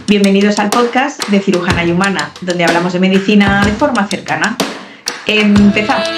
Bienvenidos al podcast de Cirujana y Humana, donde hablamos de medicina de forma cercana. Empezamos.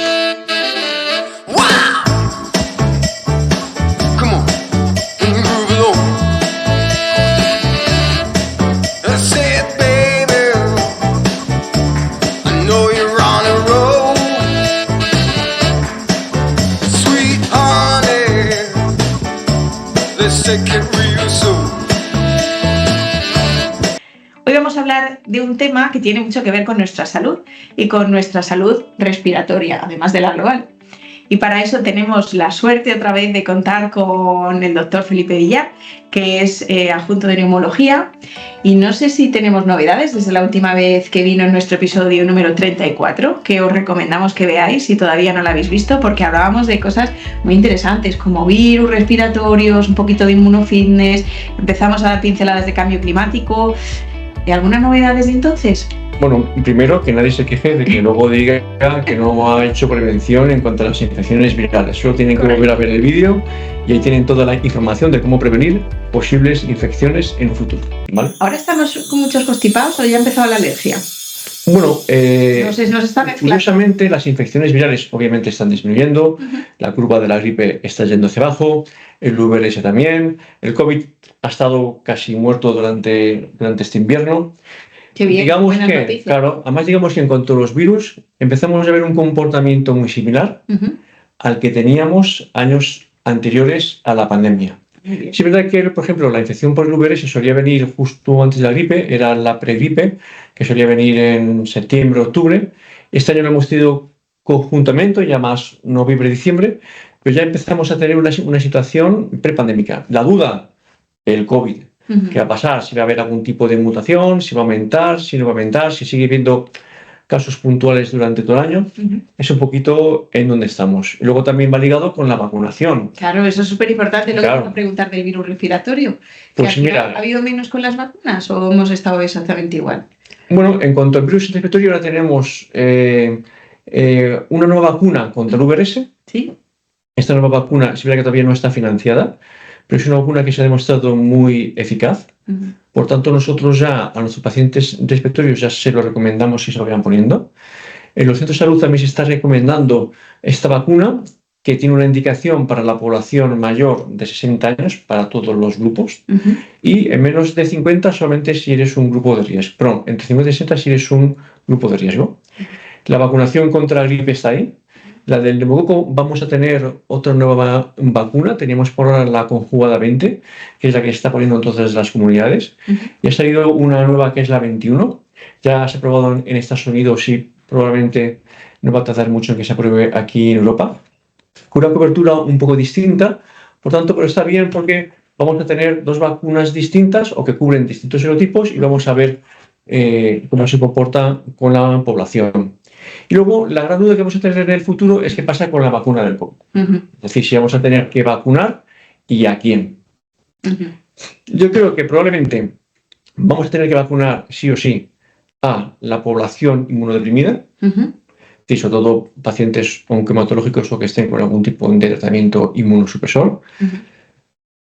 Hoy vamos a hablar de un tema que tiene mucho que ver con nuestra salud y con nuestra salud respiratoria, además de la global. Y para eso tenemos la suerte otra vez de contar con el doctor Felipe Villar, que es adjunto de neumología. Y no sé si tenemos novedades desde la última vez que vino en nuestro episodio número 34, que os recomendamos que veáis si todavía no la habéis visto, porque hablábamos de cosas muy interesantes como virus respiratorios, un poquito de inmunofitness, empezamos a dar pinceladas de cambio climático. ¿Y alguna novedad desde entonces? Bueno, primero, que nadie se queje de que luego diga que no ha hecho prevención en cuanto a las infecciones virales. Solo tienen que volver a ver el vídeo y ahí tienen toda la información de cómo prevenir posibles infecciones en un futuro, ¿vale? ¿Ahora estamos con muchos constipados o ya ha empezado la alergia? Bueno, nos está mezclando. Curiosamente las infecciones virales obviamente están disminuyendo, la curva de la gripe está yendo hacia abajo, el VRS también, el COVID ha estado casi muerto durante este invierno. Qué bien, digamos que, noticias. claro, además digamos que en cuanto a los virus empezamos a ver un comportamiento muy similar al que teníamos años anteriores a la pandemia. Sí, es verdad que, por ejemplo, la infección por el VRS solía venir justo antes de la gripe, era la pregripe, que solía venir en septiembre, octubre. Este año lo hemos tenido conjuntamente, ya más noviembre, pero ya empezamos a tener una situación prepandémica. La duda, el COVID, ¿qué va a pasar? Si va a haber algún tipo de mutación, si va a aumentar, si no va a aumentar, si sigue habiendo casos puntuales durante todo el año, es un poquito en donde estamos. Y luego también va ligado con la vacunación. Claro, eso es súper importante lo que vamos a preguntar del virus respiratorio. Pues mira, ¿Ha habido menos con las vacunas o hemos estado exactamente igual? Bueno, en cuanto al virus respiratorio, ahora tenemos una nueva vacuna contra el VRS. Sí. Esta nueva vacuna, es verdad que todavía no está financiada, pero es una vacuna que se ha demostrado muy eficaz. Por tanto, nosotros ya a nuestros pacientes respiratorios ya se lo recomendamos y se lo vayan poniendo. En los centros de salud también se está recomendando esta vacuna, que tiene una indicación para la población mayor de 60 años, para todos los grupos, y en menos de 50 solamente si eres un grupo de riesgo. Perdón, entre 50 y 60 si eres un grupo de riesgo. La vacunación contra la gripe está ahí. La del neumococo, vamos a tener otra nueva vacuna. Teníamos por ahora la conjugada 20, que es la que se está poniendo en todas las comunidades. Y ha salido una nueva que es la 21. Ya se ha aprobado en Estados Unidos y probablemente no va a tardar mucho en que se apruebe aquí en Europa. Con una cobertura un poco distinta, por tanto, pero está bien porque vamos a tener dos vacunas distintas o que cubren distintos serotipos y vamos a ver cómo se comporta con la población. Y luego, la gran duda que vamos a tener en el futuro es qué pasa con la vacuna del COVID. Es decir, si vamos a tener que vacunar y a quién. Yo creo que probablemente vamos a tener que vacunar sí o sí a la población inmunodeprimida, y sobre todo pacientes oncohematológicos o que estén con algún tipo de tratamiento inmunosupresor.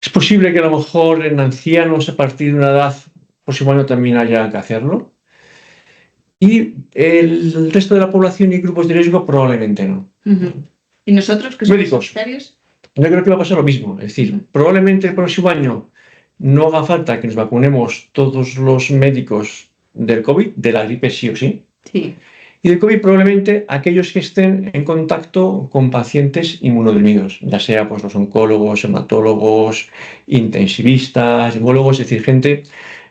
Es posible que a lo mejor en ancianos a partir de una edad próximo año también haya que hacerlo. Y el resto de la población y grupos de riesgo probablemente no. ¿Y nosotros que somos médicos? sanitarios? Yo creo que va a pasar lo mismo. Es decir, probablemente el próximo año no haga falta que nos vacunemos todos los médicos del COVID, de la gripe sí o sí. Sí. Y del COVID probablemente aquellos que estén en contacto con pacientes inmunodeprimidos, ya sea pues, los oncólogos, hematólogos, intensivistas, hematólogos, es decir, gente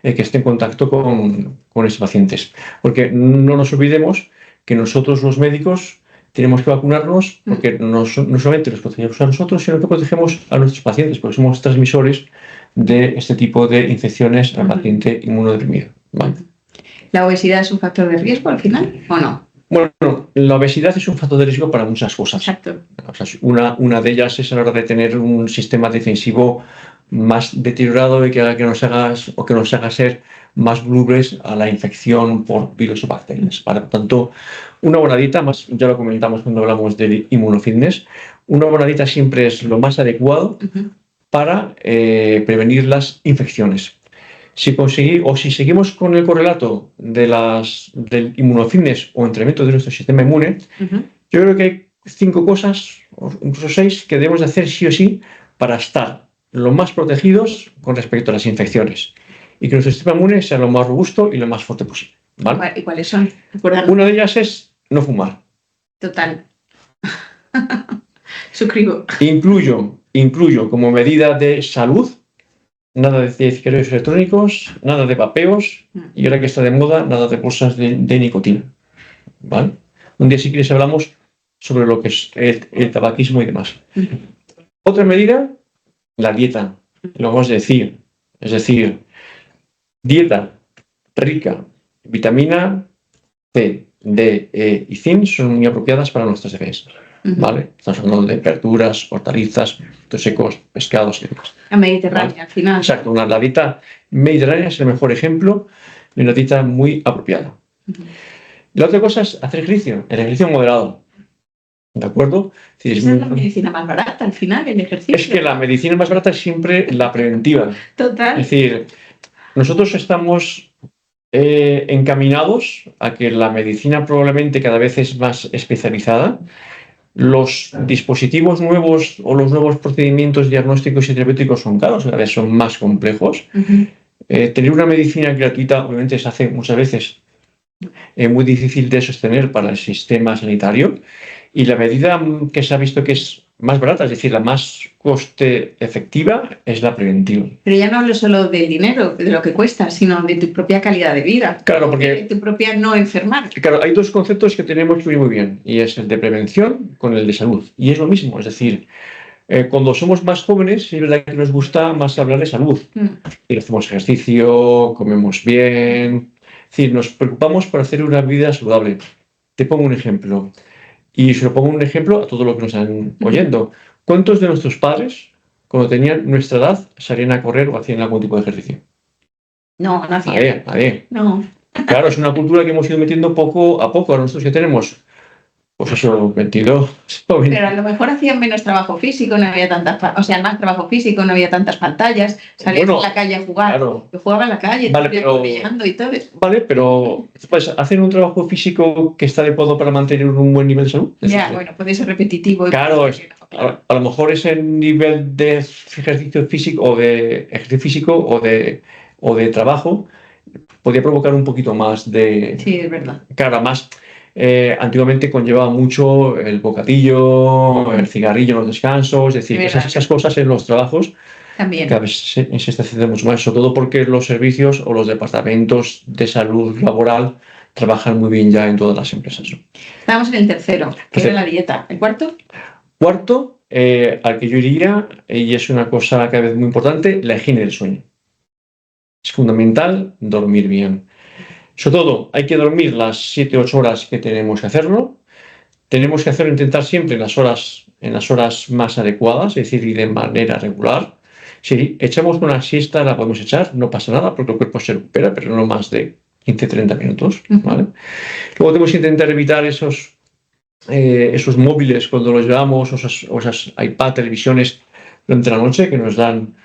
que esté en contacto con estos pacientes. Porque no nos olvidemos que nosotros los médicos tenemos que vacunarnos porque no solamente los protegemos a nosotros, sino que protegemos a nuestros pacientes, porque somos transmisores de este tipo de infecciones al paciente inmunodeprimido. ¿Vale? ¿La obesidad es un factor de riesgo al final o no? Bueno, la obesidad es un factor de riesgo para muchas cosas. Exacto. O sea, una de ellas es a la hora de tener un sistema defensivo más deteriorado y que haga que nos haga ser más vulnerables a la infección por virus o bacterias. Por tanto, una buena dieta, más ya lo comentamos cuando hablamos del inmunofitness, una buena dieta siempre es lo más adecuado para prevenir las infecciones. Si seguimos con el correlato del inmunofitness o entrenamiento de nuestro sistema inmune, yo creo que hay 5 cosas, o incluso 6, que debemos de hacer sí o sí para estar lo más protegidos con respecto a las infecciones y que nuestro sistema inmune sea lo más robusto y lo más fuerte posible, ¿vale? ¿Y cuáles son? Una de ellas es no fumar. Total. Suscribo. Incluyo como medida de salud, nada de cigarrillos electrónicos, nada de vapeos y ahora que está de moda, nada de bolsas de nicotina, ¿vale? Un día si quieres hablamos sobre lo que es el tabaquismo y demás. Otra medida, la dieta, lo vamos a decir, es decir, dieta rica en vitamina C, D, E y zinc son muy apropiadas para nuestras defensas, ¿vale? Estamos hablando de verduras, hortalizas, frutos secos, pescados y demás. La mediterránea, ¿vale? Al final. Exacto, la dieta mediterránea es el mejor ejemplo de una dieta muy apropiada. La otra cosa es hacer ejercicio, el ejercicio moderado. ¿De acuerdo? Esa es la medicina más barata, al final, el ejercicio. Es que la medicina más barata es siempre la preventiva. Total. Es decir, nosotros estamos encaminados a que la medicina probablemente cada vez es más especializada. Los dispositivos nuevos o los nuevos procedimientos diagnósticos y terapéuticos son caros, cada vez son más complejos. Tener una medicina gratuita obviamente se hace muchas veces muy difícil de sostener para el sistema sanitario y la medida que se ha visto que es más barata, es decir, la más coste efectiva, es la preventiva. Pero ya no hablo solo del dinero, de lo que cuesta, sino de tu propia calidad de vida. Claro, porque de tu propia no enfermar. Claro, hay 2 conceptos que tenemos muy bien y es el de prevención con el de salud. Y es lo mismo, es decir, cuando somos más jóvenes es verdad que nos gusta más hablar de salud. Y hacemos ejercicio, comemos bien, es decir, nos preocupamos por hacer una vida saludable. Te pongo un ejemplo. Y se lo pongo un ejemplo a todos los que nos están oyendo. ¿Cuántos de nuestros padres, cuando tenían nuestra edad, salían a correr o hacían algún tipo de ejercicio? No hacían. Nadie. No. Claro, es una cultura que hemos ido metiendo poco a poco. Ahora nosotros ya tenemos, pues eso, 22. Pero a lo mejor hacían menos trabajo físico, no había tantas, más trabajo físico, no había tantas pantallas, salían a la calle a jugar. Claro. Yo jugaba en la calle, corriendo y todo eso. Vale, pero pues, ¿hacen un trabajo físico que está adecuado para mantener un buen nivel de salud? Bueno, puede ser repetitivo. Claro, a lo mejor ese nivel de ejercicio físico o de trabajo podría provocar un poquito más de... Sí, es verdad. Claro, más... antiguamente conllevaba mucho el bocadillo, el cigarrillo en los descansos, es decir, esas cosas en los trabajos también. Cada vez se está haciendo mucho más, sobre todo porque los servicios o los departamentos de salud laboral trabajan muy bien ya en todas las empresas. Estamos en el tercero, que era la dieta. ¿El cuarto? Cuarto, al que yo iría, y es una cosa cada vez muy importante, la higiene del sueño. Es fundamental dormir bien. Sobre todo, hay que dormir las 7-8 horas que tenemos que hacerlo. Tenemos que intentar siempre en las horas más adecuadas, es decir, y de manera regular. Si echamos una siesta, la podemos echar, no pasa nada, porque el cuerpo se recupera, pero no más de 15-30 minutos, ¿vale? Luego tenemos que intentar evitar esos móviles cuando los llevamos, o esas iPad, televisiones durante la noche que nos dan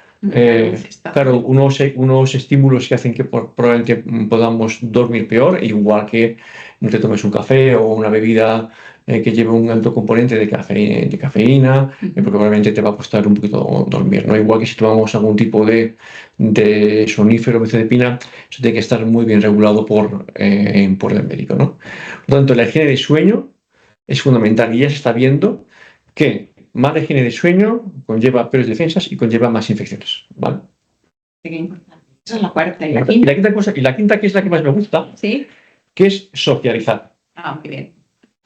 claro, unos estímulos que hacen que probablemente podamos dormir peor, igual que no te tomes un café o una bebida que lleve un alto componente de cafeína, porque probablemente te va a costar un poquito dormir, ¿no? Igual que si tomamos algún tipo de sonífero, benzodiazepina, eso tiene que estar muy bien regulado por el médico, ¿no? Por lo tanto, la higiene de sueño es fundamental y ya se está viendo que mala higiene de sueño conlleva peores defensas y conlleva más infecciones, ¿vale? Qué importante. Esa es la cuarta y la quinta, que es la que más me gusta, ¿sí? Que es socializar. Muy bien.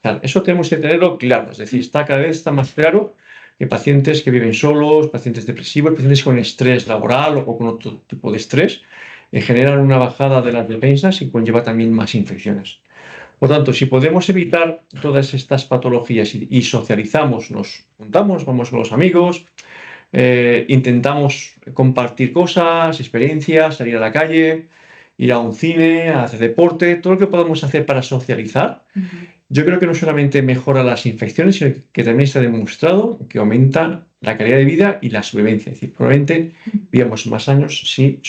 Claro, eso tenemos que tenerlo claro, es decir, cada vez está más claro que pacientes que viven solos, pacientes depresivos, pacientes con estrés laboral o con otro tipo de estrés, generan una bajada de las defensas y conlleva también más infecciones. Por tanto, si podemos evitar todas estas patologías y socializamos, nos juntamos, vamos con los amigos, intentamos compartir cosas, experiencias, salir a la calle, ir a un cine, a hacer deporte, todo lo que podamos hacer para socializar, yo creo que no solamente mejora las infecciones, sino que también está demostrado que aumenta la calidad de vida y la sobrevivencia. Es decir, probablemente vivamos más años si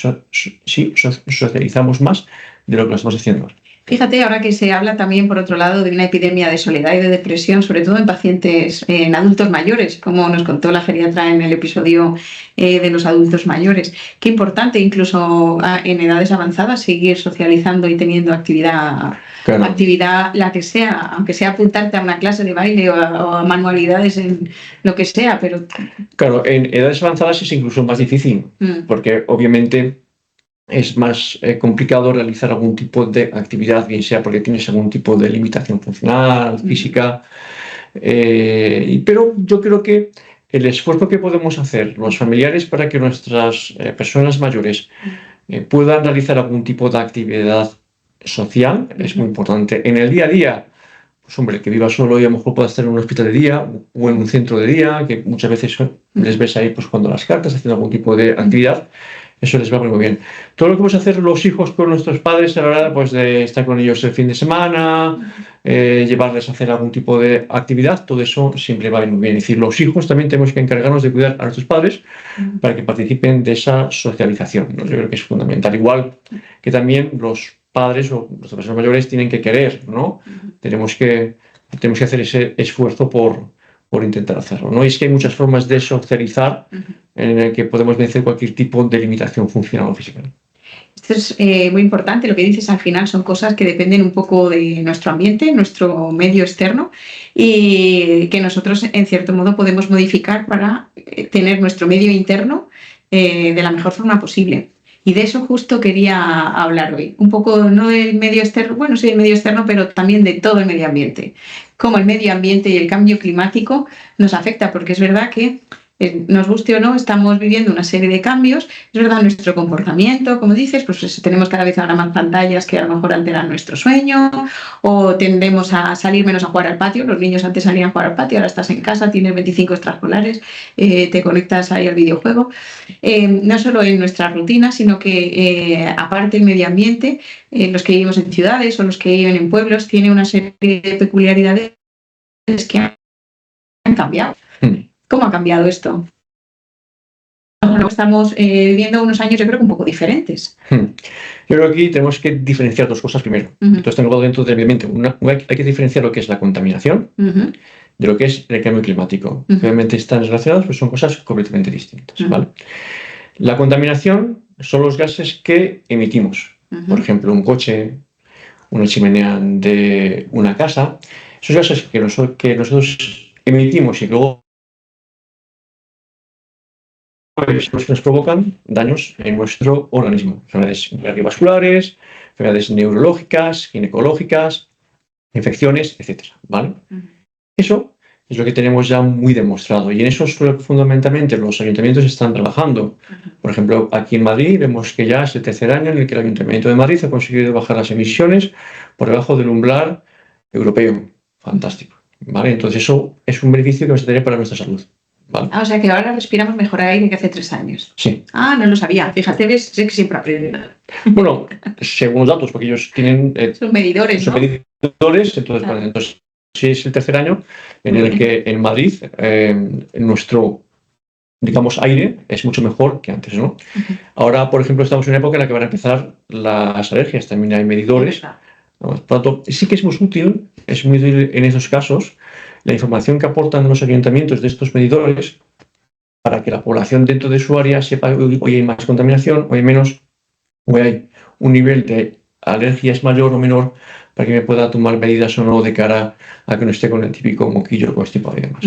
socializamos más de lo que lo estamos haciendo. Fíjate, ahora que se habla también, por otro lado, de una epidemia de soledad y de depresión, sobre todo en pacientes, en adultos mayores, como nos contó la geriatra en el episodio de los adultos mayores. Qué importante, incluso en edades avanzadas, seguir socializando y teniendo actividad, Claro. actividad la que sea, aunque sea apuntarte a una clase de baile o a manualidades en lo que sea, pero... Claro, en edades avanzadas es incluso más difícil, porque obviamente es más complicado realizar algún tipo de actividad, bien sea porque tienes algún tipo de limitación funcional, física, pero yo creo que el esfuerzo que podemos hacer los familiares para que nuestras personas mayores puedan realizar algún tipo de actividad social es muy importante. En el día a día, pues hombre, que viva solo y a lo mejor pueda estar en un hospital de día o en un centro de día, que muchas veces les ves ahí pues jugando las cartas, haciendo algún tipo de actividad, eso les va muy bien. Todo lo que vamos a hacer los hijos con nuestros padres a la hora pues, de estar con ellos el fin de semana, llevarles a hacer algún tipo de actividad, todo eso siempre va muy bien. Es decir, los hijos también tenemos que encargarnos de cuidar a nuestros padres para que participen de esa socialización, ¿no? Yo creo que es fundamental. Igual que también los padres o las personas mayores tienen que querer, ¿no? Tenemos que hacer ese esfuerzo por intentar hacerlo, ¿no? Y es que hay muchas formas de socializar en el que podemos vencer cualquier tipo de limitación funcional o física. Esto es muy importante, lo que dices al final son cosas que dependen un poco de nuestro ambiente, nuestro medio externo, y que nosotros en cierto modo podemos modificar para tener nuestro medio interno de la mejor forma posible. Y de eso justo quería hablar hoy. Un poco no del medio externo, bueno, sí del medio externo, pero también de todo el medio ambiente. Cómo el medio ambiente y el cambio climático nos afecta, porque es verdad que, nos guste o no, estamos viviendo una serie de cambios. Es verdad, nuestro comportamiento, como dices, pues tenemos cada vez ahora más pantallas que a lo mejor alteran nuestro sueño, o tendemos a salir menos a jugar al patio. Los niños antes salían a jugar al patio, ahora estás en casa, tienes 25 extrapolares, te conectas ahí al videojuego. No solo en nuestras rutinas, sino que aparte el medio ambiente, los que vivimos en ciudades o los que viven en pueblos, tiene una serie de peculiaridades que han cambiado. ¿Cómo ha cambiado esto? Estamos viviendo unos años, yo creo que un poco diferentes. Yo creo que aquí tenemos que diferenciar dos cosas primero. Esto está englobado dentro del medio ambiente. Hay que diferenciar lo que es la contaminación de lo que es el cambio climático. Obviamente están relacionados, pero son cosas completamente distintas, ¿vale? La contaminación son los gases que emitimos. Por ejemplo, un coche, una chimenea de una casa. Esos gases que nosotros emitimos y luego nos provocan daños en nuestro organismo, enfermedades cardiovasculares, enfermedades neurológicas, ginecológicas, infecciones, etc. ¿Vale? Eso es lo que tenemos ya muy demostrado y en eso fundamentalmente los ayuntamientos están trabajando. Por ejemplo, aquí en Madrid vemos que ya es el tercer año en el que el Ayuntamiento de Madrid ha conseguido bajar las emisiones por debajo del umbral europeo. Fantástico. ¿Vale? Entonces eso es un beneficio que vamos a tener para nuestra salud. ¿Vale? O sea que ahora respiramos mejor aire que hace 3 años. Sí. No lo sabía. Fíjate, ves, sé que siempre aprenden. Bueno, según los datos, porque ellos tienen... son medidores, son ¿no? medidores, entonces, claro. Entonces sí es el tercer año en el que en Madrid nuestro, digamos, aire es mucho mejor que antes, ¿no? Ahora, por ejemplo, estamos en una época en la que van a empezar las alergias, también hay medidores. Por lo tanto, sí que es muy útil en esos casos la información que aportan los ayuntamientos de estos medidores para que la población dentro de su área sepa hoy hay más contaminación, hoy hay menos, hoy hay un nivel de alergias mayor o menor para que me pueda tomar medidas o no de cara a que no esté con el típico moquillo constipado y demás.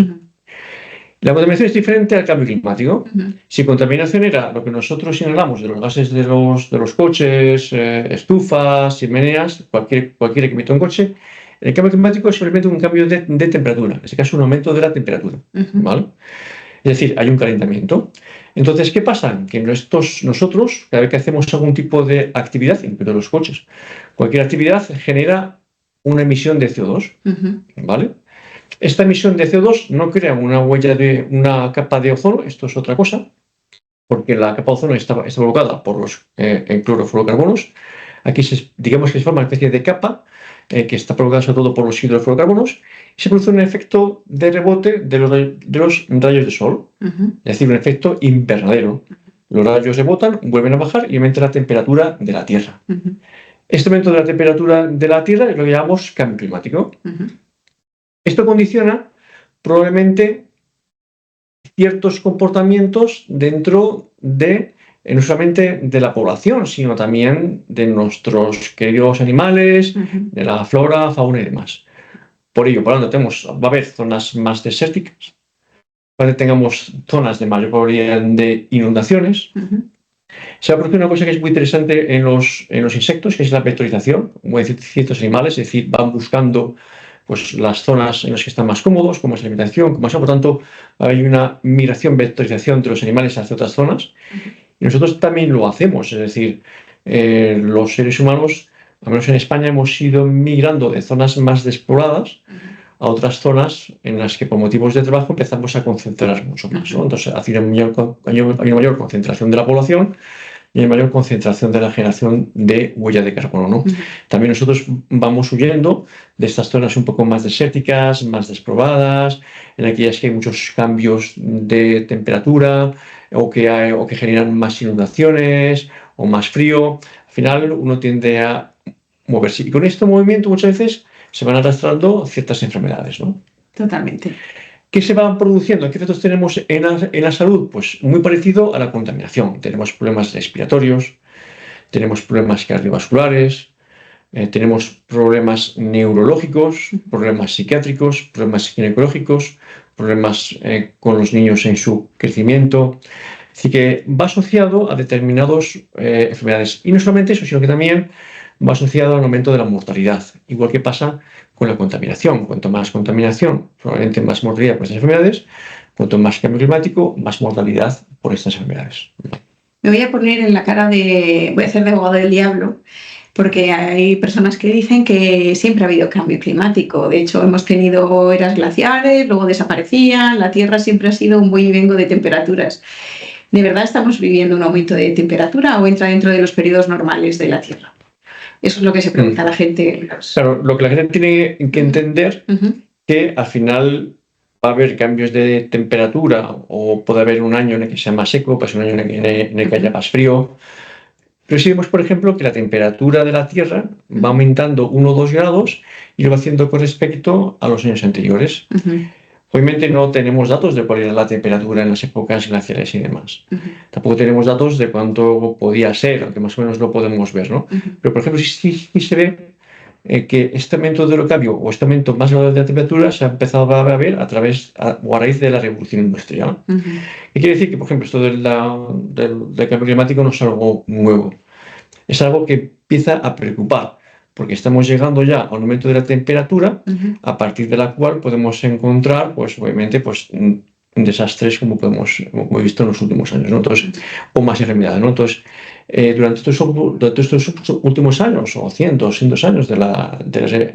La contaminación es diferente al cambio climático. Si contaminación era lo que nosotros inhalamos de los gases de los coches, estufas, chimeneas, cualquier que emita un coche, el cambio climático es simplemente un cambio de temperatura, en este caso un aumento de la temperatura, ¿vale? Es decir, hay un calentamiento. Entonces, ¿qué pasa? Que nosotros, cada vez que hacemos algún tipo de actividad, incluido los coches, cualquier actividad genera una emisión de CO2, ¿vale? Esta emisión de CO2 no crea una capa de ozono, esto es otra cosa, porque la capa de ozono está provocada por los clorofluorocarbonos. Aquí digamos que se forma una especie de capa que está provocada sobre todo por los hidrofluorocarbonos y se produce un efecto de rebote de los rayos de sol. es decir, un efecto invernadero. Los rayos rebotan, vuelven a bajar y aumenta la temperatura de la Tierra. Este aumento de la temperatura de la Tierra es lo que llamamos cambio climático. Esto condiciona probablemente ciertos comportamientos dentro de, no solamente de la población, sino también de nuestros queridos animales, de la flora, fauna y demás. Por ello, por lo tanto, va a haber zonas más desérticas, donde tengamos zonas de mayor probabilidad de inundaciones. Se va a producir una cosa que es muy interesante en los insectos, que es la vectorización, como decir, ciertos animales, es decir, van buscando pues, las zonas en las que están más cómodos, con más alimentación, con más agua. Por tanto, hay una migración, vectorización de los animales hacia otras zonas. Y nosotros también lo hacemos, es decir, los seres humanos, al menos en España, hemos ido migrando de zonas más despobladas a otras zonas en las que por motivos de trabajo empezamos a concentrarnos más, ¿no? Entonces, hay una mayor concentración de la población y una mayor concentración de la generación de huella de carbono, ¿no? También nosotros vamos huyendo de estas zonas un poco más desérticas, más desprobladas, en aquellas que hay muchos cambios de temperatura o que generan más inundaciones o más frío. Al final uno tiende a moverse. Y con este movimiento muchas veces se van arrastrando ciertas enfermedades, ¿no? Totalmente. ¿Qué se van produciendo? ¿Qué efectos tenemos en la salud? Pues muy parecido a la contaminación. Tenemos problemas respiratorios, tenemos problemas cardiovasculares, tenemos problemas neurológicos, problemas psiquiátricos, problemas ginecológicos, problemas con los niños en su crecimiento. Así que va asociado a determinadas enfermedades. Y no solamente eso, sino que también va asociado al aumento de la mortalidad, igual que pasa con la contaminación. Cuanto más contaminación, probablemente más mortalidad por estas enfermedades. Cuanto más cambio climático, más mortalidad por estas enfermedades. Me voy a poner en la cara voy a hacer de abogado del diablo, porque hay personas que dicen que siempre ha habido cambio climático. De hecho, hemos tenido eras glaciares, luego desaparecían, la Tierra siempre ha sido un voy y vengo de temperaturas. ¿De verdad estamos viviendo un aumento de temperatura o entra dentro de los periodos normales de la Tierra? Eso es lo que se pregunta la gente. Claro, lo que la gente tiene que entender que al final va a haber cambios de temperatura o puede haber un año en el que sea más seco, pues un año en el que haya más frío. Pero si vemos, por ejemplo, que la temperatura de la Tierra va aumentando 1 o 2 grados y lo va haciendo con respecto a los años anteriores. Obviamente no tenemos datos de cuál era la temperatura en las épocas glaciares y demás. Tampoco tenemos datos de cuánto podía ser, aunque más o menos lo podemos ver, ¿no? Pero, por ejemplo, sí se ve que este aumento del cambio o este aumento más grande de la temperatura se ha empezado a ver a raíz de la revolución industrial. ¿Qué quiere decir? Que, por ejemplo, esto del cambio climático no es algo nuevo. Es algo que empieza a preocupar, porque estamos llegando ya a un aumento de la temperatura, a partir de la cual podemos encontrar, pues obviamente, pues desastres como hemos visto en los últimos años, ¿no? Entonces, o más enfermedades, ¿no? Entonces, durante estos últimos años, o 100, 200 años de la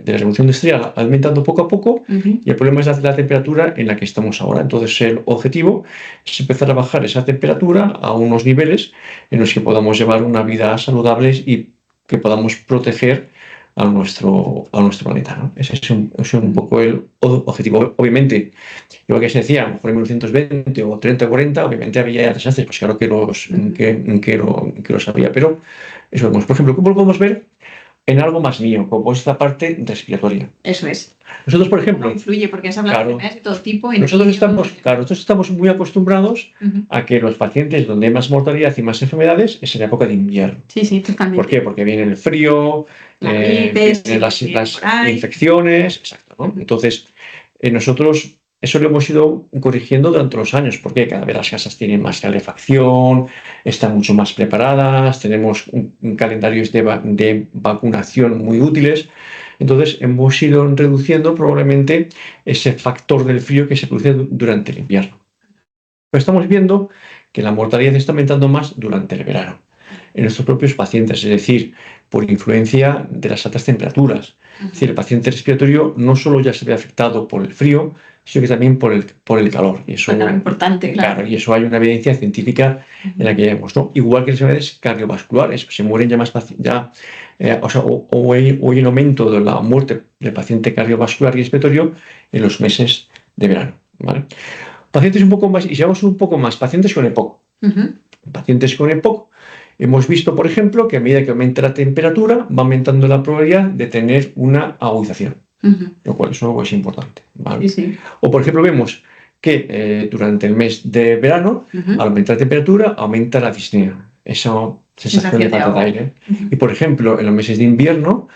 revolución industrial, ha aumentado poco a poco, y el problema es la temperatura en la que estamos ahora. Entonces, el objetivo es empezar a bajar esa temperatura a unos niveles en los que podamos llevar una vida saludable y que podamos proteger a nuestro planeta, ¿no? Ese es un poco el objetivo. Obviamente, igual que se decía, a lo mejor en 1920 o 30 o 40, obviamente había desastres, pues claro que los había, pero eso vemos. Por ejemplo, ¿cómo lo podemos ver en algo más mío, como esta parte respiratoria? Eso es. Nosotros, por ejemplo... ¿Cómo influye? Porque se habla de enfermedades de todo tipo. Nosotros estamos muy acostumbrados a que los pacientes donde hay más mortalidad y más enfermedades es en la época de invierno. Sí, totalmente. ¿Por qué? Porque viene el frío, vienen las infecciones, exacto, ¿no? Entonces, nosotros eso lo hemos ido corrigiendo durante los años, porque cada vez las casas tienen más calefacción, están mucho más preparadas, tenemos calendarios de vacunación muy útiles. Entonces, hemos ido reduciendo probablemente ese factor del frío que se produce durante el invierno. Pero estamos viendo que la mortalidad está aumentando más durante el verano en nuestros propios pacientes, es decir, por influencia de las altas temperaturas. Es decir, el paciente respiratorio no solo ya se ve afectado por el frío, sino que también por el calor. Y eso es importante, claro. Y eso hay una evidencia científica en la que vemos, ¿no? Igual que las enfermedades cardiovasculares, se mueren ya más pacientes, o hay un aumento de la muerte del paciente cardiovascular y respiratorio en los meses de verano, ¿vale? Pacientes un poco más, y seamos un poco más, pacientes con EPOC. Pacientes con EPOC, hemos visto, por ejemplo, que a medida que aumenta la temperatura, va aumentando la probabilidad de tener una agudización, lo cual eso es importante, ¿vale? Sí. O, por ejemplo, vemos que durante el mes de verano, al aumentar la temperatura, aumenta la disnea, esa sensación de falta de aire. Y, por ejemplo, en los meses de invierno,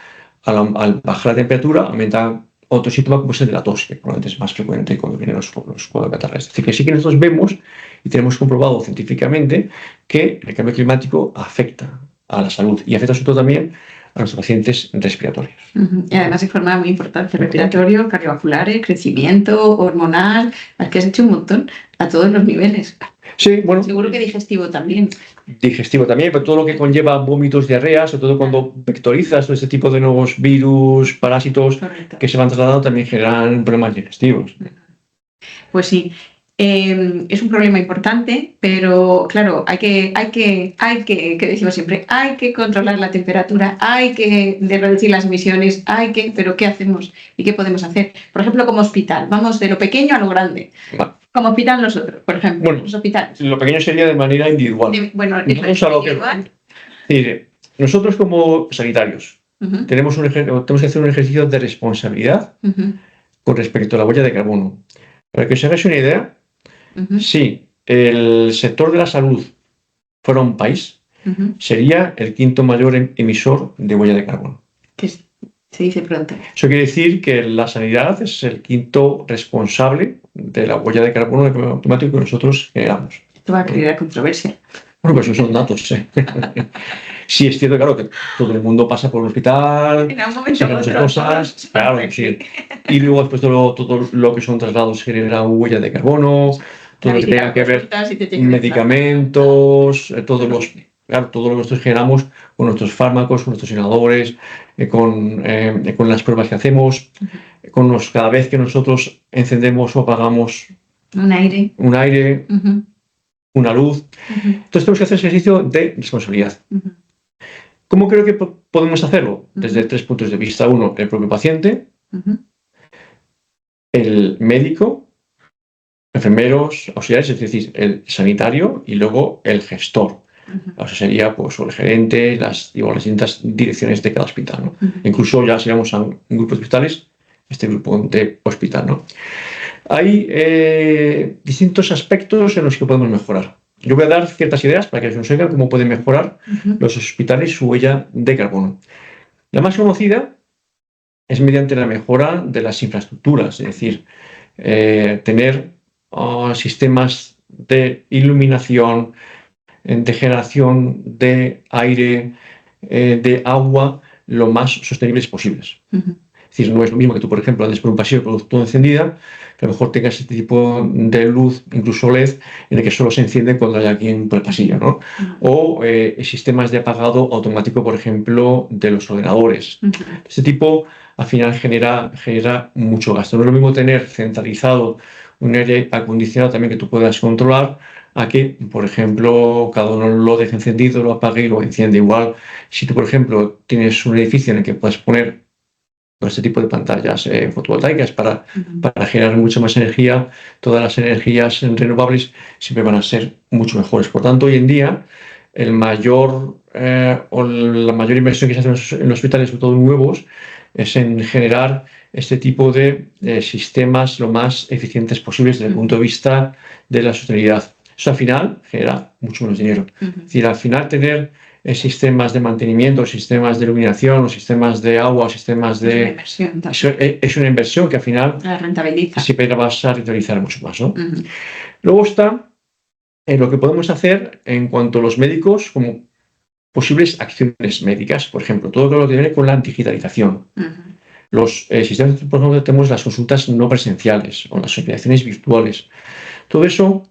al bajar la temperatura, aumenta otro síntoma como es el de la tos, que probablemente es más frecuente cuando vienen los cuadros catarrales. Es decir, que sí que nosotros vemos y tenemos comprobado científicamente que el cambio climático afecta a la salud y afecta sobre todo también a los pacientes respiratorios. Y además de forma muy importante, respiratorio, cardiovascular, crecimiento, hormonal, es que has hecho un montón a todos los niveles. Sí, bueno. Seguro que digestivo también. Digestivo también, pero todo lo que conlleva vómitos, diarreas, sobre todo cuando vectorizas todo este tipo de nuevos virus, parásitos que se van trasladando, también generan problemas digestivos. Pues sí. Es un problema importante, pero claro, hay que decimos siempre, hay que controlar la temperatura, hay que reducir las emisiones, pero ¿qué hacemos y qué podemos hacer? Por ejemplo, como hospital, vamos de lo pequeño a lo grande. Vale. Como hospital nosotros, por ejemplo, bueno, los hospitales. Lo pequeño sería de manera individual. Bueno, vamos a lo individual. Que, nosotros como sanitarios tenemos que hacer un ejercicio de responsabilidad con respecto a la huella de carbono. Para que os hagáis una idea, si el sector de la salud fuera un país, sería el quinto mayor emisor de huella de carbono. ¿Qué se dice pronto? Eso quiere decir que la sanidad es el quinto responsable de la huella de carbono del cambio climático que nosotros generamos. Esto va a crear controversia. Bueno, pues esos son datos, ¿eh? Sí, es cierto, claro, que todo el mundo pasa por un hospital, en algún momento muchas cosas, claro, sí. Y luego después todo lo que son traslados genera huella de carbono, todo lo que tenga que ver medicamentos, todo lo que nosotros generamos con nuestros fármacos, con nuestros inhaladores, con las pruebas que hacemos, cada vez que nosotros encendemos o apagamos un aire, una luz. Entonces tenemos que hacer ese ejercicio de responsabilidad. ¿Cómo creo que podemos hacerlo? Desde 3 puntos de vista. Uno, el propio paciente, el médico, enfermeros, auxiliares, es decir, el sanitario y luego el gestor. O sea, sería pues, el gerente, las distintas direcciones de cada hospital, ¿no? Incluso ya si vamos a un grupo de hospitales, este grupo de hospital, ¿no? Hay distintos aspectos en los que podemos mejorar. Yo voy a dar ciertas ideas para que se nos oigan cómo pueden mejorar los hospitales su huella de carbono. La más conocida es mediante la mejora de las infraestructuras, es decir, tener sistemas de iluminación, de generación de aire, de agua, lo más sostenibles posibles. Es decir, no es lo mismo que tú, por ejemplo, andes por un pasillo con luz toda encendida, que a lo mejor tengas este tipo de luz, incluso LED, en el que solo se enciende cuando hay alguien por el pasillo, ¿no? O sistemas de apagado automático, por ejemplo, de los ordenadores. Este tipo, al final, genera mucho gasto. No es lo mismo tener centralizado un aire acondicionado también que tú puedas controlar, a que, por ejemplo, cada uno lo deje encendido, lo apague y lo enciende. Igual, si tú, por ejemplo, tienes un edificio en el que puedes poner este tipo de pantallas fotovoltaicas para generar mucha más energía, todas las energías renovables siempre van a ser mucho mejores. Por tanto, hoy en día, la mayor inversión que se hace en los hospitales, sobre todo nuevos, es en generar este tipo de sistemas lo más eficientes posibles desde el punto de vista de la sostenibilidad. Eso al final genera mucho menos dinero. Es decir, al final tener sistemas de mantenimiento, sistemas de iluminación, o sistemas de agua, o sistemas de... Es una inversión que al final siempre la vas a rentabilizar mucho más, ¿no? Luego está lo que podemos hacer en cuanto a los médicos como posibles acciones médicas. Por ejemplo, todo lo que tiene que ver con la digitalización. Los sistemas, por ejemplo, tenemos las consultas no presenciales o las hospitalizaciones virtuales. Todo eso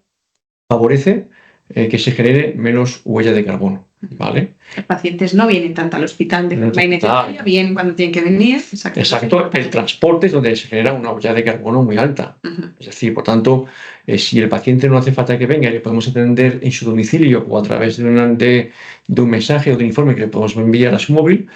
favorece que se genere menos huella de carbono, ¿vale? Los pacientes no vienen tanto al hospital de forma innecesaria, vienen cuando tienen que venir. Exacto, el transporte es donde se genera una huella de carbono muy alta. Es decir, por tanto, si el paciente no hace falta que venga y le podemos atender en su domicilio o a través de un mensaje o de un informe que le podemos enviar a su móvil,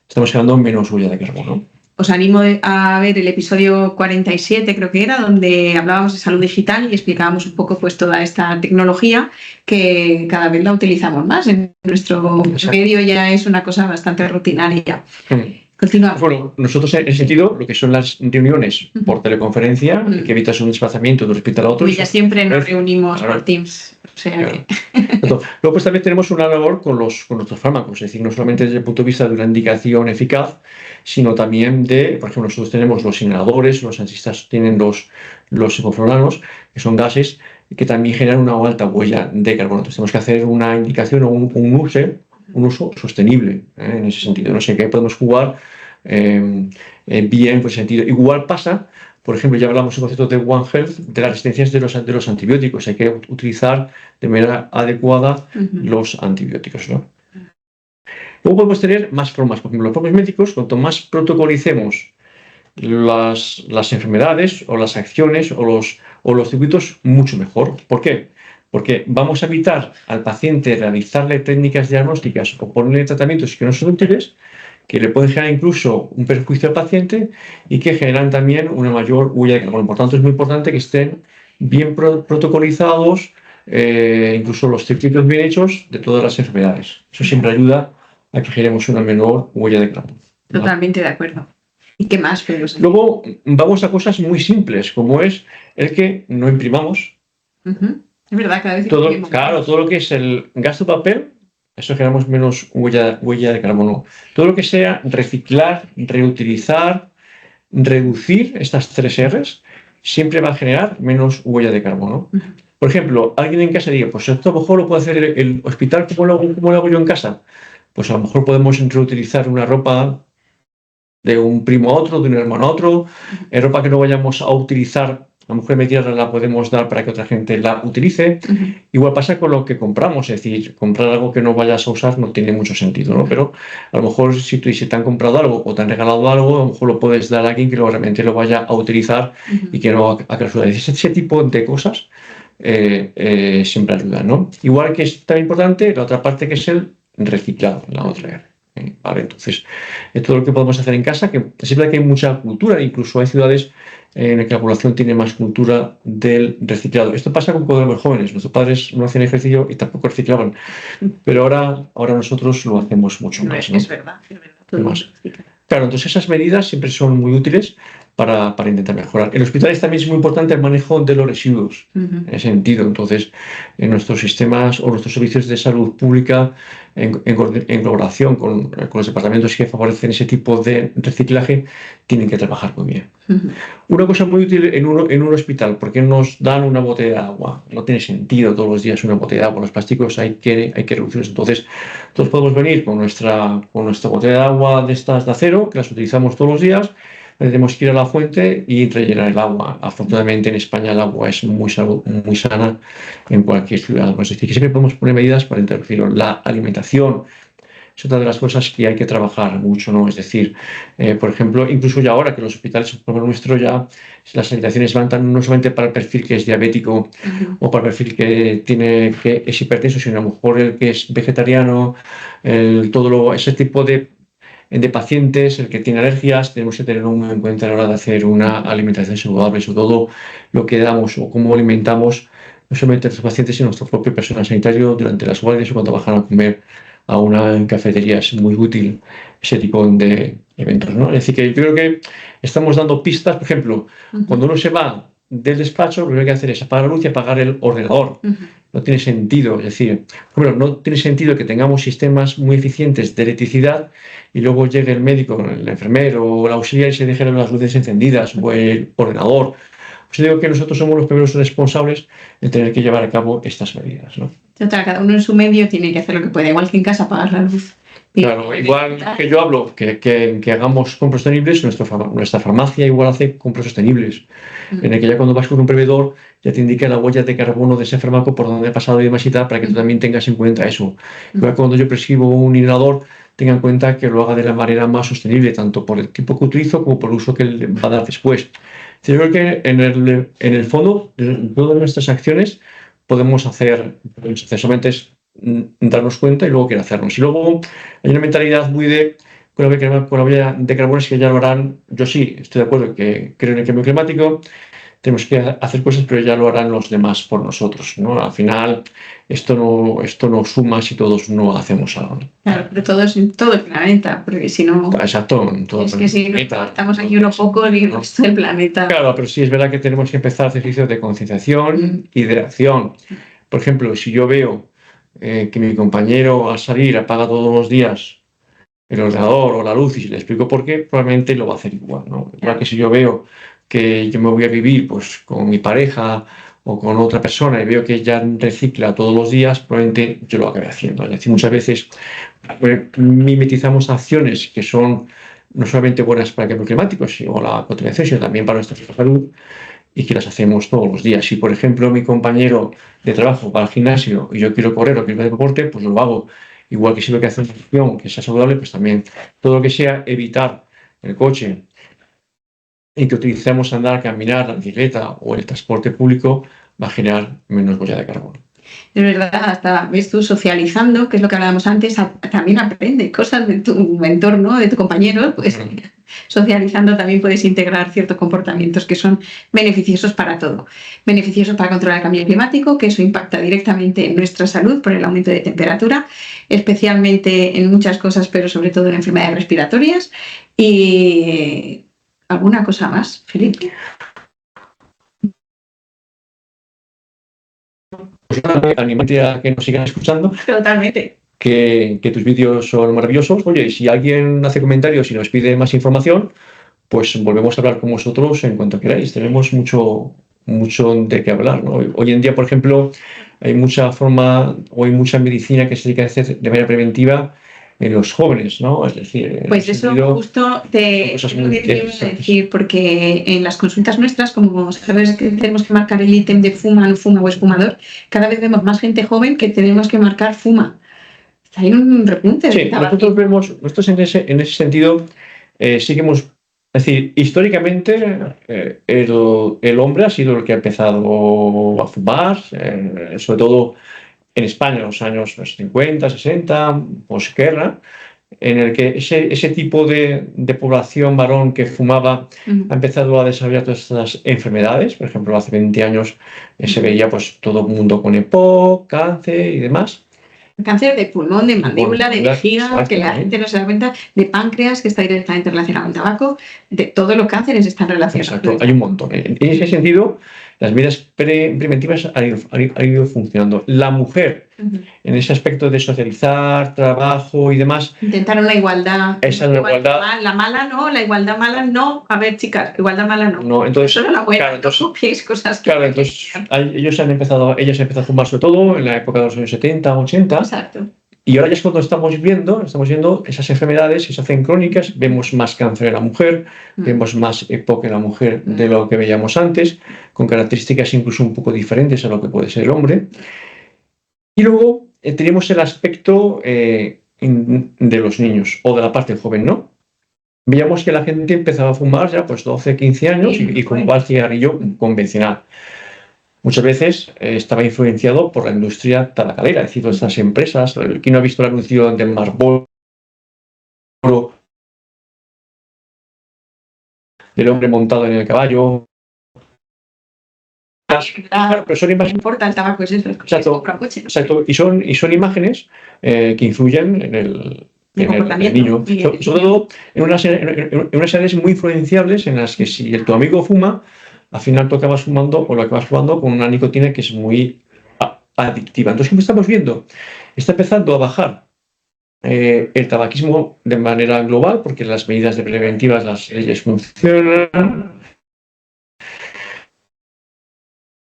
estamos generando menos huella de carbono. os animo a ver el episodio 47, creo que era, donde hablábamos de salud digital y explicábamos un poco pues toda esta tecnología que cada vez la utilizamos más. En nuestro medio ya es una cosa bastante rutinaria. Continuamos. Bueno, nosotros en ese sentido, lo que son las reuniones por teleconferencia, que evitas un desplazamiento de un hospital a otro. Y ya siempre nos reunimos por Teams. O sea, claro. Luego pues también tenemos una labor con nuestros fármacos, es decir, no solamente desde el punto de vista de una indicación eficaz, sino también de, por ejemplo, nosotros tenemos los inhaladores, los anestesistas tienen los sevofluranos, que son gases que también generan una alta huella de carbono. Entonces tenemos que hacer una indicación o un uso sostenible, en ese sentido. No sé qué podemos jugar bien por ese sentido. Igual pasa, por ejemplo, ya hablamos del concepto de One Health, de las resistencias de los antibióticos. Hay que utilizar de manera adecuada los antibióticos, ¿no? Luego podemos tener más formas. Por ejemplo, los propios médicos, cuanto más protocolicemos las enfermedades o las acciones o los circuitos, mucho mejor. ¿Por qué? Porque vamos a evitar al paciente realizarle técnicas diagnósticas o ponerle tratamientos que no son útiles, que le pueden generar incluso un perjuicio al paciente y que generan también una mayor huella de carbono. Por tanto, es muy importante que estén bien protocolizados, incluso los circuitos bien hechos de todas las enfermedades. Eso siempre ayuda a que generemos una menor huella de carbono. Totalmente de acuerdo. ¿Y qué más? Luego vamos a cosas muy simples, como es el que no imprimamos. Es verdad, cada vez todo lo que es el gasto de papel, eso generamos menos huella de carbono. Todo lo que sea reciclar, reutilizar, reducir, estas 3 R's, siempre va a generar menos huella de carbono. Por ejemplo, alguien en casa diga, pues esto a lo mejor lo puede hacer el hospital, ¿cómo lo hago yo en casa? Pues a lo mejor podemos reutilizar una ropa de un primo a otro, de un hermano a otro, ropa que no vayamos a utilizar. A lo mejor en media la podemos dar para que otra gente la utilice. Igual pasa con lo que compramos, es decir, comprar algo que no vayas a usar no tiene mucho sentido, ¿no? Pero a lo mejor si te han comprado algo o te han regalado algo, a lo mejor lo puedes dar a alguien que realmente lo vaya a utilizar y que no a clausurar. Ese tipo de cosas siempre ayudan, ¿no? Igual que es tan importante la otra parte que es el reciclado, la otra. Vale, entonces, todo lo que podemos hacer en casa, que siempre que hay mucha cultura, incluso hay ciudades en las que la población tiene más cultura del reciclado. Esto pasa con cuando éramos jóvenes, nuestros padres no hacían ejercicio y tampoco reciclaban, pero ahora nosotros lo hacemos mucho más, ¿no? Es verdad, todo más. Claro, entonces esas medidas siempre son muy útiles para intentar mejorar. En hospitales también es muy importante el manejo de los residuos, en ese sentido. Entonces, en nuestros sistemas o nuestros servicios de salud pública, en colaboración con los departamentos que favorecen ese tipo de reciclaje, tienen que trabajar muy bien. Una cosa muy útil en un hospital, porque nos dan una botella de agua. No tiene sentido todos los días una botella de agua. Los plásticos hay que reducirlos. Entonces, todos podemos venir con nuestra botella de agua de estas de acero, que las utilizamos todos los días. Tenemos que ir a la fuente y rellenar el agua. Afortunadamente en España el agua es muy sana en cualquier ciudad. Es decir, que siempre podemos poner medidas para introducirlo. La alimentación es otra de las cosas que hay que trabajar mucho, ¿no? Es decir, por ejemplo, incluso ya ahora que los hospitales, por ejemplo, nuestro ya, las habitaciones van no solamente para el perfil que es diabético o para el perfil que es hipertenso, sino a lo mejor el que es vegetariano, ese tipo de pacientes, el que tiene alergias, tenemos que tenerlo muy en cuenta a la hora de hacer una alimentación saludable, sobre todo lo que damos o cómo alimentamos no solamente a nuestros pacientes, sino a nuestro propio personal sanitario durante las guardias o cuando bajan a comer a una cafetería. Es muy útil ese tipo de eventos, ¿no? Es decir, que yo creo que estamos dando pistas. Por ejemplo, cuando uno se va del despacho, lo primero que hay que hacer es apagar la luz y apagar el ordenador. No tiene sentido, es decir, bueno, no tiene sentido que tengamos sistemas muy eficientes de electricidad y luego llegue el médico, el enfermero o el auxiliar y se dejen las luces encendidas o el ordenador. Pues digo que nosotros somos los primeros responsables de tener que llevar a cabo estas medidas, ¿no? Total, cada uno en su medio tiene que hacer lo que puede, igual que en casa apagar la luz. Claro, igual que yo hablo que hagamos compras sostenibles, nuestra farmacia igual hace compras sostenibles, en el que ya cuando vas con un proveedor ya te indica la huella de carbono de ese fármaco por donde ha pasado y demás y tal, para que tú también tengas en cuenta eso. Igual cuando yo prescribo un inhalador, tenga en cuenta que lo haga de la manera más sostenible, tanto por el tipo que utilizo como por el uso que le va a dar después. Yo creo que en el fondo, en todas nuestras acciones podemos hacer solamente es darnos cuenta y luego querer hacernos. Y luego hay una mentalidad muy de con la huella de carbono es que ya lo harán. Yo sí, estoy de acuerdo que creo en el cambio climático, tenemos que hacer cosas, pero ya lo harán los demás por nosotros, ¿no? Al final, esto no suma si todos no hacemos algo, ¿no? Claro, pero todo el planeta, porque si no... Exacto, en todo es que si no estamos aquí uno poco y el resto del planeta... Claro, pero sí es verdad que tenemos que empezar ejercicios de concienciación y de acción. Por ejemplo, si yo veo que mi compañero al salir apaga todos los días el ordenador o la luz y si le explico por qué, probablemente lo va a hacer igual, ¿no? Igual que si yo veo que yo me voy a vivir pues, con mi pareja o con otra persona y veo que ella recicla todos los días, probablemente yo lo acabe haciendo. Es decir, muchas veces mimetizamos acciones que son no solamente buenas para el cambio climático o la contaminación, sino también para nuestra salud y que las hacemos todos los días. Si, por ejemplo, mi compañero de trabajo va al gimnasio y yo quiero correr o quiero hacer deporte, pues lo hago. Igual que si veo que hace una acción que sea saludable, pues también todo lo que sea evitar el coche y que utilicemos andar, caminar, la bicicleta o el transporte público va a generar menos huella de carbono. Es verdad, hasta ves tú socializando, que es lo que hablábamos antes, también aprende cosas de tu entorno, de tu compañero, pues socializando también puedes integrar ciertos comportamientos que son beneficiosos para todo. Beneficiosos para controlar el cambio climático, que eso impacta directamente en nuestra salud por el aumento de temperatura, especialmente en muchas cosas, pero sobre todo en enfermedades respiratorias. Y ¿alguna cosa más, Felipe? Pues animarte a que nos sigan escuchando. Totalmente. Que tus vídeos son maravillosos. Oye, si alguien hace comentarios y nos pide más información, pues volvemos a hablar con vosotros en cuanto queráis. Tenemos mucho de qué hablar, ¿no? Hoy en día, por ejemplo, hay mucha medicina que se dedica a hacer de manera preventiva en los jóvenes, ¿no? Es decir, pues eso justo te iba a decir, porque en las consultas nuestras, como sabes que tenemos que marcar el ítem de fuma, no fuma o es fumador, cada vez vemos más gente joven que tenemos que marcar fuma. Hay un repunte. Sí, nosotros en ese sentido sí que hemos, es decir, históricamente el hombre ha sido el que ha empezado a fumar, sobre todo en España en los años 50, 60, posguerra, en el que ese tipo de población varón que fumaba ha empezado a desarrollar todas estas enfermedades. Por ejemplo, hace 20 años se veía pues todo el mundo con EPOC, cáncer y demás. Cáncer de pulmón, de mandíbula, de vejiga, que la gente no se da cuenta, de páncreas, que está directamente relacionado con tabaco, de todos los cánceres están relacionados. Exacto, hay un montón. En ese sentido, las medidas preventivas han ido funcionando. La mujer, en ese aspecto de socializar, trabajo y demás... Intentar una igualdad. Esa es la igualdad. La mala no, la igualdad mala no. A ver, chicas, igualdad mala no. No, entonces... Eso no la buena, claro, entonces, no copiéis cosas que... Claro, entonces ellas han empezado a fumar sobre todo en la época de los años 70, 80. Exacto. Y ahora ya es cuando estamos viendo esas enfermedades que se hacen crónicas, vemos más cáncer en la mujer, vemos más EPOC en la mujer de lo que veíamos antes, con características incluso un poco diferentes a lo que puede ser el hombre. Y luego tenemos el aspecto de los niños o de la parte joven, ¿no? Veíamos que la gente empezaba a fumar ya pues 12, 15 años y fumaba el cigarrillo convencional. Muchas veces estaba influenciado por la industria tabacalera, es decir, todas estas empresas. ¿Quién no ha visto el anuncio de Marlboro, del hombre montado en el caballo? Claro, pero son imágenes. No importa el tabaco, es eso. Exacto. Y son imágenes que influyen en el niño. Sobre todo en unas edades muy influenciables en las que si tu amigo fuma, al final tú acabas fumando o lo acabas fumando con una nicotina que es muy adictiva. Entonces, como estamos viendo, está empezando a bajar el tabaquismo de manera global porque las medidas preventivas, las leyes funcionan.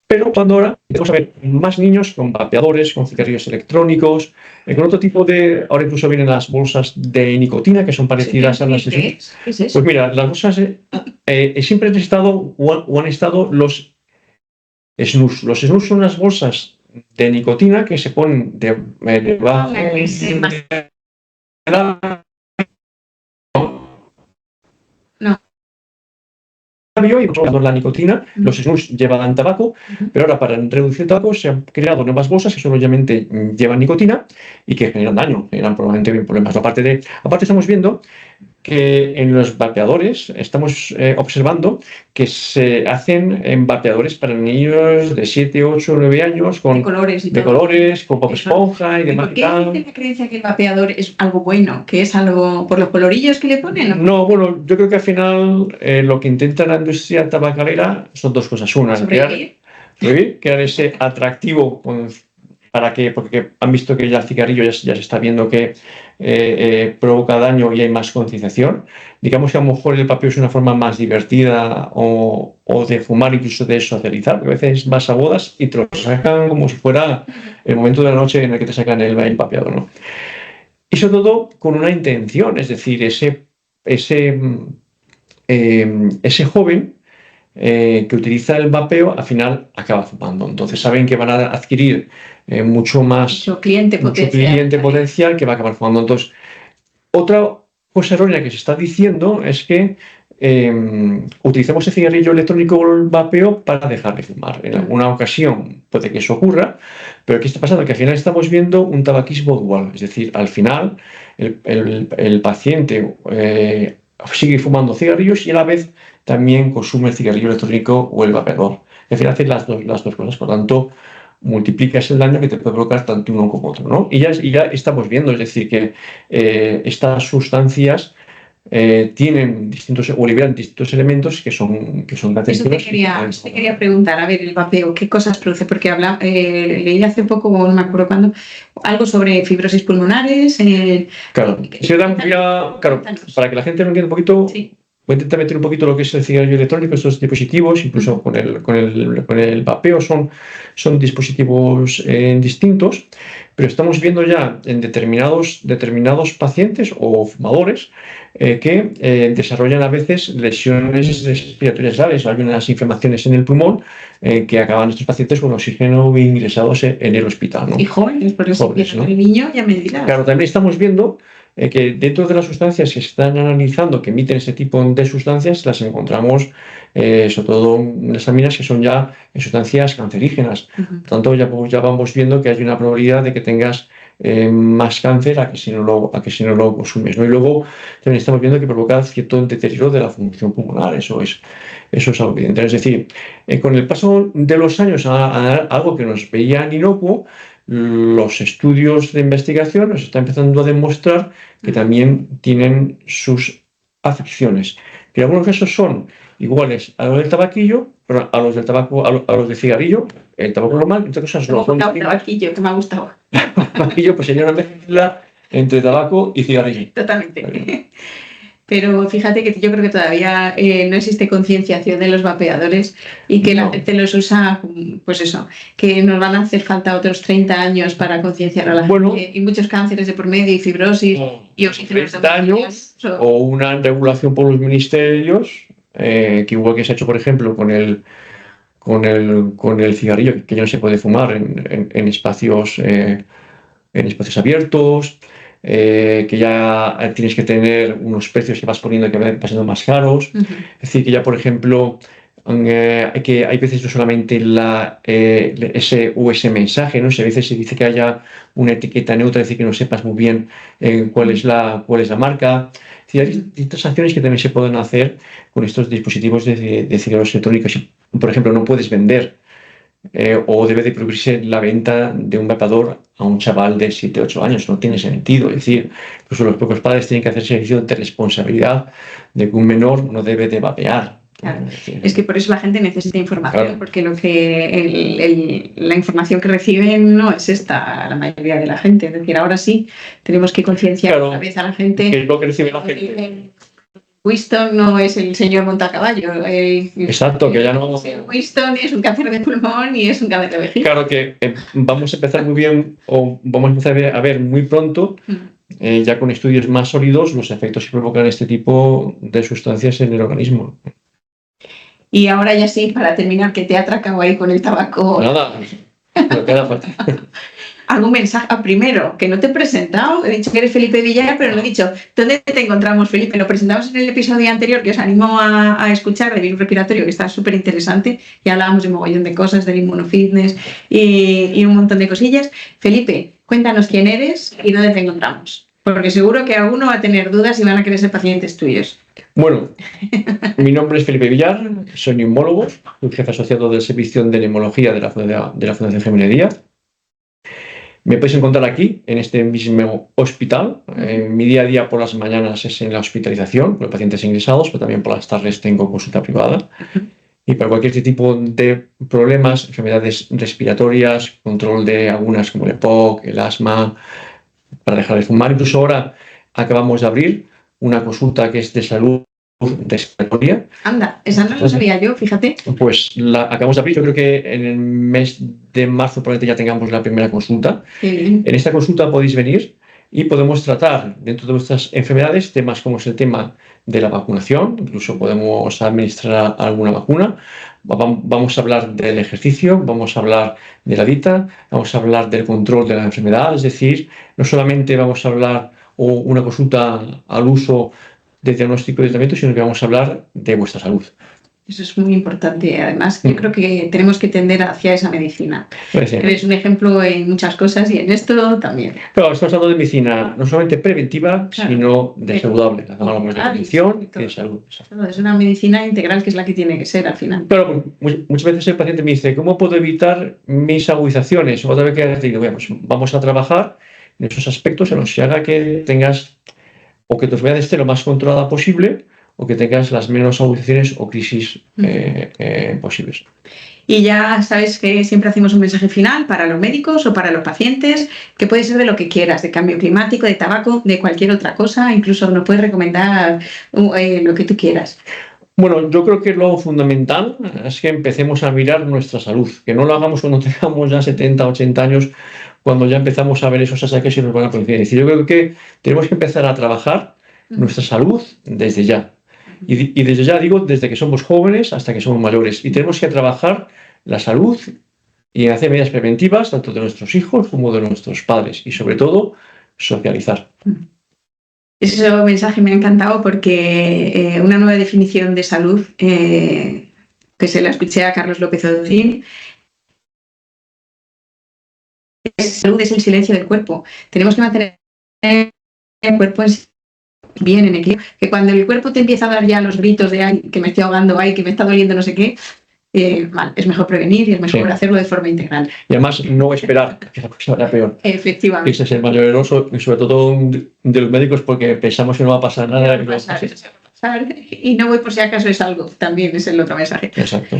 Pero cuando ahora empezamos a ver más niños con vapeadores, con cigarrillos electrónicos, con otro tipo de... Ahora incluso vienen las bolsas de nicotina que son parecidas a las... ¿Qué es eso? Pues mira, las bolsas siempre han estado o han estado los snus. Los snus son unas bolsas de nicotina que se ponen debajo de la... cambio y la nicotina. Los snus llevan tabaco, pero ahora para reducir el tabaco se han creado nuevas bolsas que solamente llevan nicotina y que generan daño, generan probablemente problemas. Aparte estamos viendo que en los vapeadores estamos observando que se hacen en vapeadores para niños de 7, 8, 9 años con colores, con pop esponja y demás. ¿Por qué dice la creencia que el vapeador es algo bueno? ¿Que es algo por los colorillos que le ponen? No, bueno, yo creo que al final lo que intenta la industria tabacalera son dos cosas. Una, crear ese atractivo porque han visto que ya el cigarrillo ya se está viendo que provoca daño y hay más concienciación. Digamos que a lo mejor el vapeo es una forma más divertida o de fumar, incluso de socializar, porque a veces vas a bodas y te lo sacan como si fuera el momento de la noche en el que te sacan el vapeado, ¿no? Y sobre todo con una intención, es decir, ese joven que utiliza el vapeo al final acaba fumando. Entonces saben que van a adquirir mucho cliente potencial que va a acabar fumando. Entonces, otra cosa errónea que se está diciendo es que utilizamos el cigarrillo electrónico o el vapeo para dejar de fumar. En alguna ocasión puede que eso ocurra, pero ¿qué está pasando? Que al final estamos viendo un tabaquismo dual. Es decir, al final el paciente sigue fumando cigarrillos y a la vez también consume el cigarrillo electrónico o el vapeador. Al final hace las dos cosas, por lo tanto multiplicas el daño que te puede provocar tanto uno como otro, ¿no? Y ya estamos viendo, es decir, que estas sustancias tienen liberan distintos elementos que son cancerígenos. Eso te quería preguntar, a ver, el vapeo, ¿qué cosas produce? Porque leí hace poco, no me acuerdo cuándo, algo sobre fibrosis pulmonares. Claro, para que la gente lo entienda un poquito. Sí. Voy a intentar meter un poquito lo que es el cigarrillo electrónico, estos dispositivos, incluso con el vapeo, son dispositivos distintos, pero estamos viendo ya en determinados pacientes o fumadores que desarrollan a veces lesiones respiratorias graves. Hay unas inflamaciones en el pulmón que acaban estos pacientes con oxígeno ingresados en el hospital, ¿no? Y jóvenes, por eso ¿no? El niño ya me dirá. Claro, también estamos viendo que dentro de las sustancias que se están analizando que emiten ese tipo de sustancias las encontramos sobre todo en las aminas que son ya sustancias cancerígenas. Por tanto, ya vamos viendo que hay una probabilidad de que tengas más cáncer a que si no lo consumes, ¿no? Y luego también estamos viendo que provoca cierto deterioro de la función pulmonar. Eso es algo evidente. Es decir, con el paso de los años a algo que nos veían inocuo, los estudios de investigación nos están empezando a demostrar que también tienen sus afecciones, que en algunos casos son iguales a los del tabaquillo, pero a los del tabaco, a los del cigarrillo, el tabaco normal, entre cosas no. El tabaquillo, que me ha gustado. Tabaquillo, pues sería una mezcla entre tabaco y cigarrillo. Totalmente. Vale. Pero fíjate que yo creo que todavía no existe concienciación de los vapeadores y que la gente los usa, pues eso, que nos van a hacer falta otros 30 años para concienciar a la gente. Y muchos cánceres de por medio y fibrosis y oxígenos 30 años o una regulación por los ministerios, que igual que se ha hecho, por ejemplo, con el cigarrillo, que ya no se puede fumar en espacios abiertos. Que ya tienes que tener unos precios que vas poniendo que van siendo más caros. Es decir, que ya, por ejemplo, que hay veces no solamente ese mensaje, ¿no? A veces se dice que haya una etiqueta neutra, es decir, que no sepas muy bien cuál es la marca. Es decir, hay distintas acciones que también se pueden hacer con estos dispositivos de cigarrillos electrónicos. Por ejemplo, no puedes vender o debe de prohibirse la venta de un vapeador a un chaval de 7, 8 años. No tiene sentido. Es decir, incluso los propios padres tienen que hacer ejercicio de responsabilidad de que un menor no debe de vapear. Claro. Es que por eso la gente necesita información, claro. Porque la información que reciben no es esta la mayoría de la gente. Es decir, ahora sí tenemos que concienciar otra vez a la gente. ¿Qué es lo que recibe la gente? Winston no es el señor montacaballo. Exacto, que ya no. Winston es un cáncer de pulmón y es un cáncer de vejiga. Claro que vamos a empezar muy bien, o vamos a empezar a ver muy pronto, ya con estudios más sólidos, los efectos que provocan este tipo de sustancias en el organismo. Y ahora ya sí, para terminar, que te ha atracado ahí con el tabaco. Nada, lo que haga falta. algún mensaje. Primero, que no te he presentado, he dicho que eres Felipe Villar, pero no he dicho dónde te encontramos, Felipe. Lo presentamos en el episodio anterior, que os animo a escuchar, de virus respiratorio, que está súper interesante, y hablábamos de un mogollón de cosas, del inmunofitness y un montón de cosillas. Felipe, cuéntanos quién eres y dónde te encontramos, porque seguro que alguno va a tener dudas y van a querer ser pacientes tuyos. Bueno, mi nombre es Felipe Villar, soy neumólogo, soy jefe asociado del Servicio de Neumología de la Fundación Jiménez Díaz. Me podéis encontrar aquí, en este mismo hospital. Mi día a día por las mañanas es en la hospitalización, con pacientes ingresados, pero también por las tardes tengo consulta privada. Y para cualquier tipo de problemas, enfermedades respiratorias, control de algunas como el EPOC, el asma, para dejar de fumar. Incluso ahora acabamos de abrir una consulta que es de salud respiratoria. Anda, esa no lo sabía yo, fíjate. Pues la acabamos de abrir, yo creo que en el mes de marzo probablemente ya tengamos la primera consulta. En esta consulta podéis venir y podemos tratar dentro de vuestras enfermedades temas como es el tema de la vacunación, incluso podemos administrar alguna vacuna. Vamos a hablar del ejercicio, vamos a hablar de la dieta, vamos a hablar del control de la enfermedad, es decir, no solamente vamos a hablar o una consulta al uso de diagnóstico y tratamiento, sino que vamos a hablar de vuestra salud. Eso es muy importante. Además, yo creo que tenemos que tender hacia esa medicina. Eres un ejemplo en muchas cosas y en esto también. Pero estamos hablando de medicina no solamente preventiva, claro, sino de saludable. Hablamos de prevención y de salud. Es una medicina integral que es la que tiene que ser al final. Pero muchas veces el paciente me dice, ¿cómo puedo evitar mis agudizaciones? Otra vez que digo, bueno, pues vamos a trabajar en esos aspectos en los que haga que tengas o que tu enfermedad esté lo más controlada posible, o que tengas las menos agudizaciones o crisis posibles. Y ya sabes que siempre hacemos un mensaje final para los médicos o para los pacientes, que puede ser de lo que quieras, de cambio climático, de tabaco, de cualquier otra cosa, incluso nos puedes recomendar lo que tú quieras. Bueno, yo creo que lo fundamental es que empecemos a mirar nuestra salud, que no lo hagamos cuando tengamos ya 70, 80 años, cuando ya empezamos a ver esos achaques y nos van a producir. Es decir, yo creo que tenemos que empezar a trabajar nuestra salud desde ya. Y desde ya digo, desde que somos jóvenes hasta que somos mayores. Y tenemos que trabajar la salud y hacer medidas preventivas, tanto de nuestros hijos como de nuestros padres. Y sobre todo, socializar. Ese mensaje me ha encantado porque una nueva definición de salud, que se la escuché a Carlos López Odín, salud es el silencio del cuerpo. Tenemos que mantener el cuerpo bien en equilibrio, que cuando el cuerpo te empieza a dar ya los gritos de ay, que me estoy ahogando, ay, que me está doliendo no sé qué, es mejor prevenir y es mejor hacerlo de forma integral. Y además no esperar que la cosa vaya peor. Efectivamente. Ese es el mayor error, y sobre todo de los médicos, porque pensamos que no va a pasar nada. Y no voy por si acaso es algo, también es el otro mensaje. Exacto.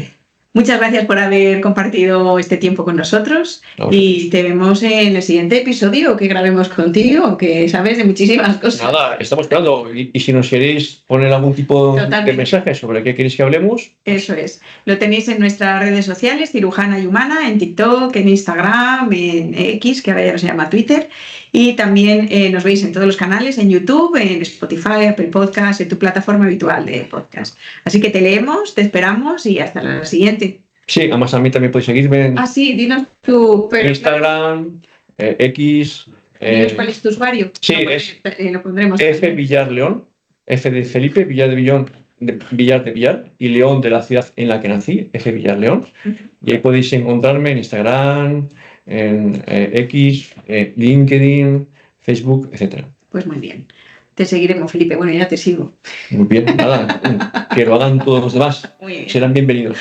Muchas gracias por haber compartido este tiempo con nosotros y te vemos en el siguiente episodio que grabemos contigo, que sabes de muchísimas cosas. Nada, estamos esperando. Y si nos queréis poner algún tipo de mensaje sobre qué queréis que hablemos. Eso es. Lo tenéis en nuestras redes sociales, Cirujana y Humana, en TikTok, en Instagram, en X, que ahora ya no se llama Twitter. Y también nos veis en todos los canales, en YouTube, en Spotify, Apple Podcasts, en tu plataforma habitual de podcast. Así que te leemos, te esperamos y hasta la siguiente. Sí, además a mí también podéis seguirme en dinos tu Instagram, X. Dinos cuál es tu usuario. Sí, lo pondremos. F Villar León, F de Felipe, Villar de Villar y León de la ciudad en la que nací, F Villar León. Y ahí podéis encontrarme en Instagram, en X, LinkedIn, Facebook, etc. Pues muy bien. Te seguiremos, Felipe. Bueno, ya te sigo. Muy bien, nada, que lo hagan todos los demás. Serán bienvenidos.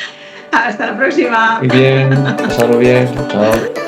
Hasta la próxima. Muy bien, pasadlo bien. Chao.